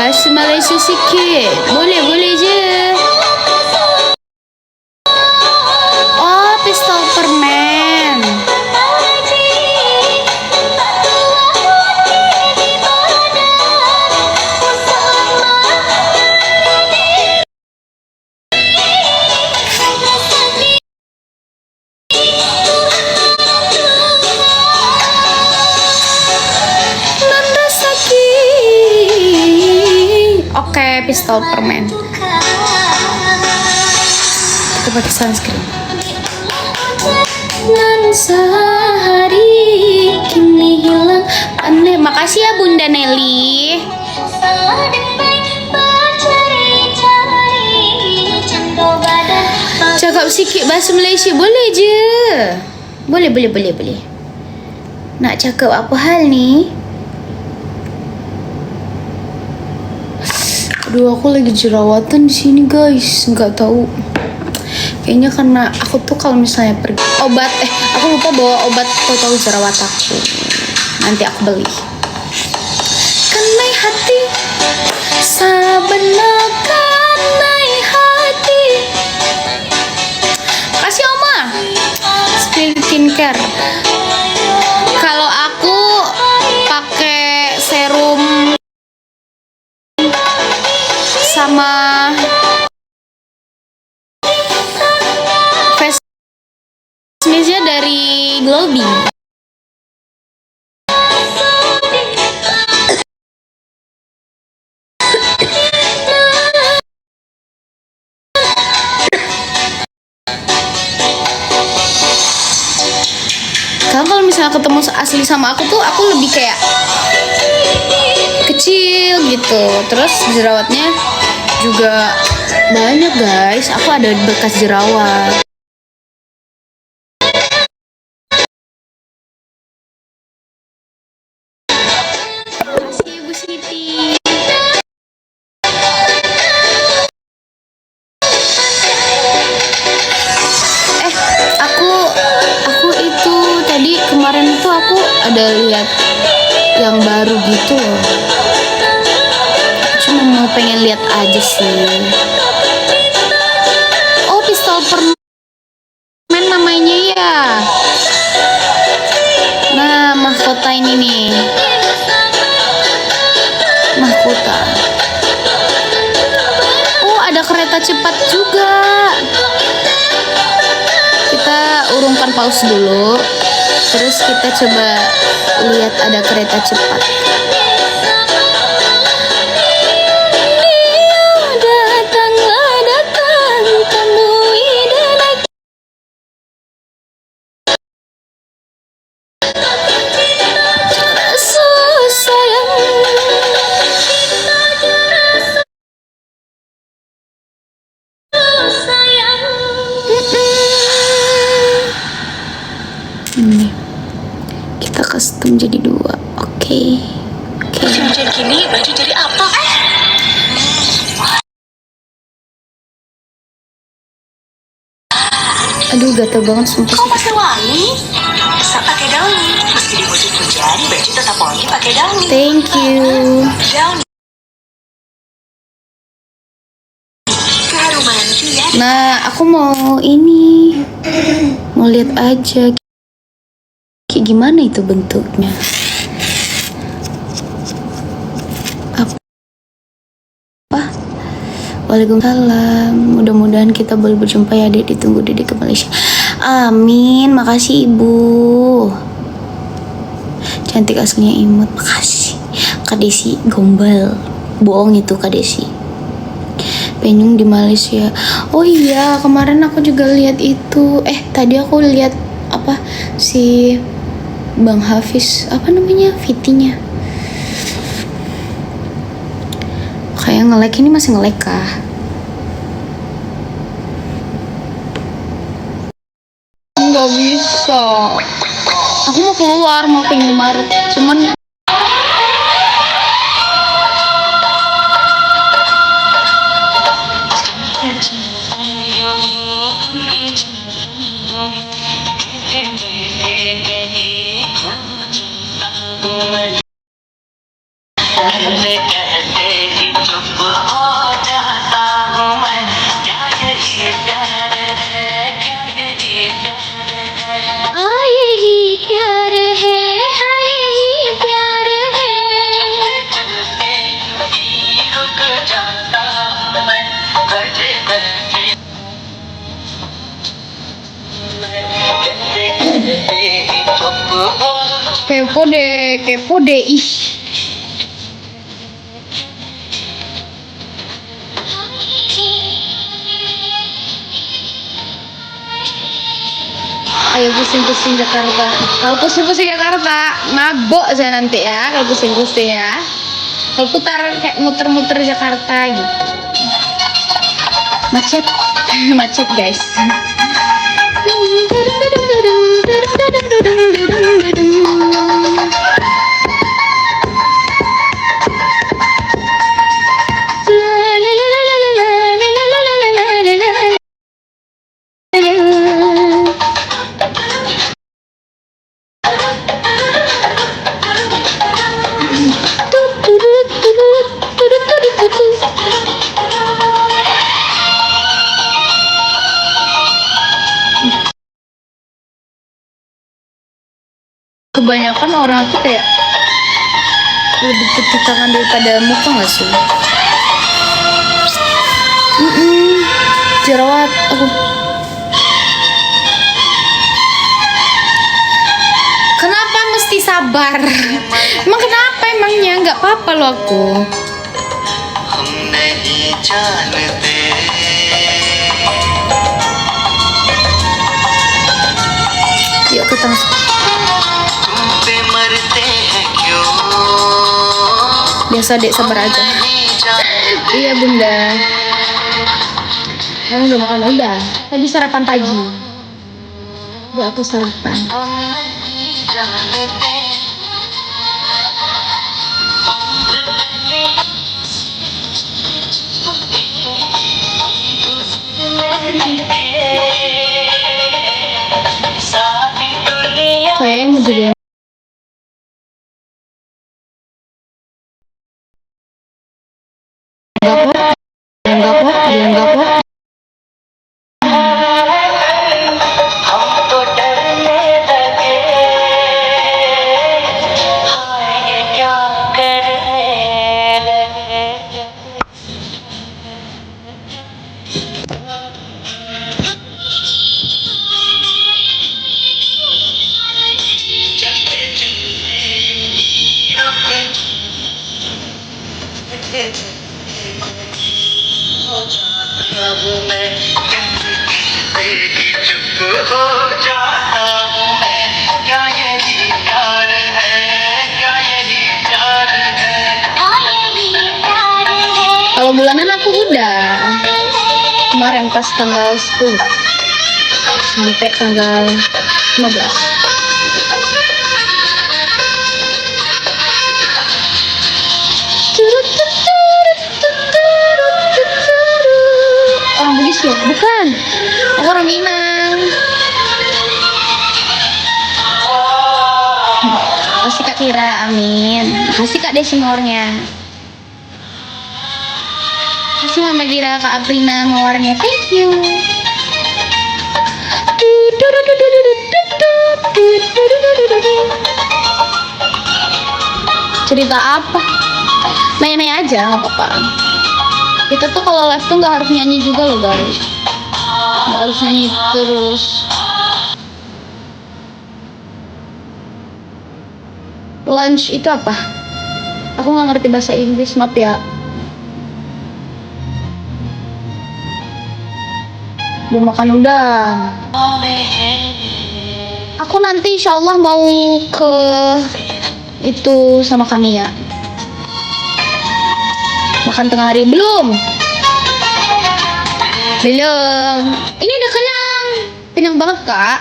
Bahasa Malaysia sikit. Boleh je. Oh, pistol permen. Oke, pistol permen. Kita pakai sunscreen. Nan sehari kini hilang pandai. Makasih ya Bunda Nelly. Cakap sikit bahasa Malaysia boleh je. Boleh. Nak cakap apa hal ni? Aduh, aku lagi jerawatan di sini guys, nggak tahu. Kayaknya karena aku tuh kalau misalnya pergi aku lupa bawa obat tahu jerawat aku. Nanti aku beli. Kanai hati, sabana kanai hati. Kasih Oma. Skincare. Kalau aku pakai serum sama face mist-nya dari Glowing. Kalau misalnya ketemu asli sama aku tuh, aku lebih kayak kecil gitu. Terus jerawatnya juga banyak guys. Aku ada bekas jerawat. Makasih Ibu Siti. Aku itu tadi kemarin itu aku ada lihat yang baru gitu loh. Cuma mau pengen lihat aja sih. Oh, pistol permen namanya ya. Nah, mahkota ini nih. Mahkota. Oh, ada kereta cepat juga. Kita urungkan pause dulu. Terus kita coba lihat ada kereta cepat. Ini kita custom jadi 2. Oke. Jadi gini baju jadi apa? Aduh, gatel banget sumpah. Kok masih wangi? Bisa pakai daun. Meski di musim hujan, baju tetap wangi pakai daun. Thank you. Daun. Keharuman ya. Nah, aku mau ini. Mau lihat aja kayak gimana itu bentuknya. Apa? Waalaikumsalam. Mudah-mudahan kita boleh berjumpa ya, Dek. Ditunggu Dede ke Malaysia. Amin. Makasih Ibu. Cantik aslinya imut. Makasih. Kak Desi gombal. Bohong itu Kak Desi. Penyung di Malaysia. Oh iya, kemarin aku juga lihat itu. Tadi aku lihat apa si Bang Hafiz, apa namanya, VT-nya. Kayak nge-like, ini masih nge-like kah? Nggak bisa. Aku mau keluar, mau ke Indomaret. Cuman Kepo deh, ih. Ayo pusing-pusing Jakarta. Kalau pusing-pusing Jakarta, mabok saya nanti ya. Kalau pusing-pusing ya. Kalau putar kayak muter-muter Jakarta gitu. Macet, macet guys. Kebanyakan orang tuh kayak lebih ke tangan daripada muka nggak sih? Jerawat aku. Kenapa mesti sabar? Emang kenapa emangnya? Nggak apa-apa loh aku. Yuk kita masuk. Biasa dek, sabar aja. Iya bunda. Kamu udah makan? Udah. Tadi sarapan pagi. Udah aku sarapan. Kayaknya mau jadi enggak kok. Kalau bulanan aku udah kemarin pas tanggal 10 sampai tanggal 15. Orang Bugis ya? Bukan. Aku orang Minang. Kasih Kak Kira, amin. Kasih Kak Desimornya. Kasih Mama Dira, Kak Aprina, mawarnya. Thank you. Cerita apa? Nanya-nanya aja, nggak apa-apa. Kita tuh kalau live tuh nggak harus nyanyi juga loh guys. Nggak harus nyanyi terus. Lunch itu apa? Aku nggak ngerti bahasa Inggris, maaf ya. Belum makan udah. Aku nanti insya Allah mau ke itu sama kami ya. Makan tengah hari belum? Belum. Ini udah kenyang. Kenyang banget kak.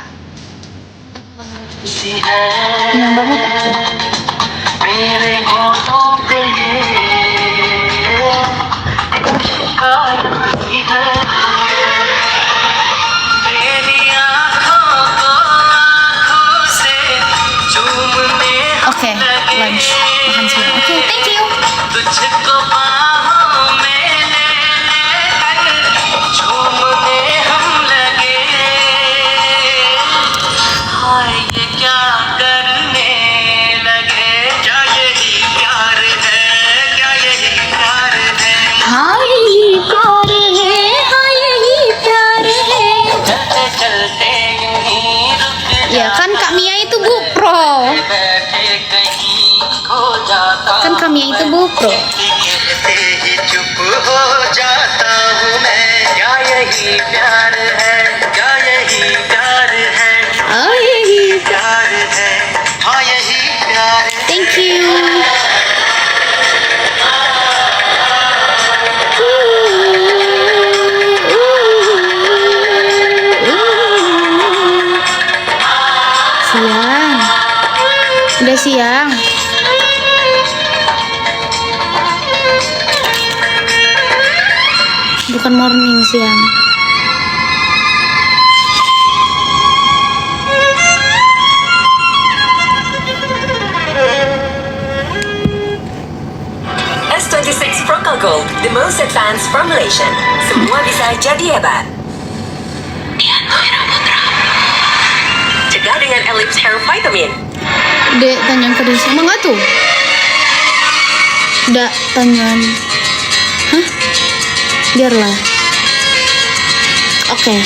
Kenyang banget aku. Oke, lunch. Makan siang. Oke, thank you. GoPro. कहते ही चुप हो जाता हूँ मैं क्या यही प्यार है क्या यही प्यार है Oh, yay. प्यार है हाँ यही प्यार है Thank you. Siang. Udah siang. Bukan morning, siang. S26 Frocal Gold, the most advanced formulation. Semua bisa jadi hebat. Cegah dengan Ellipse Hair Vitamin. Dek, tanyain ke Desi. Emang nggak tuh? Dak, tanyain. Hah? Biarlah. Oke.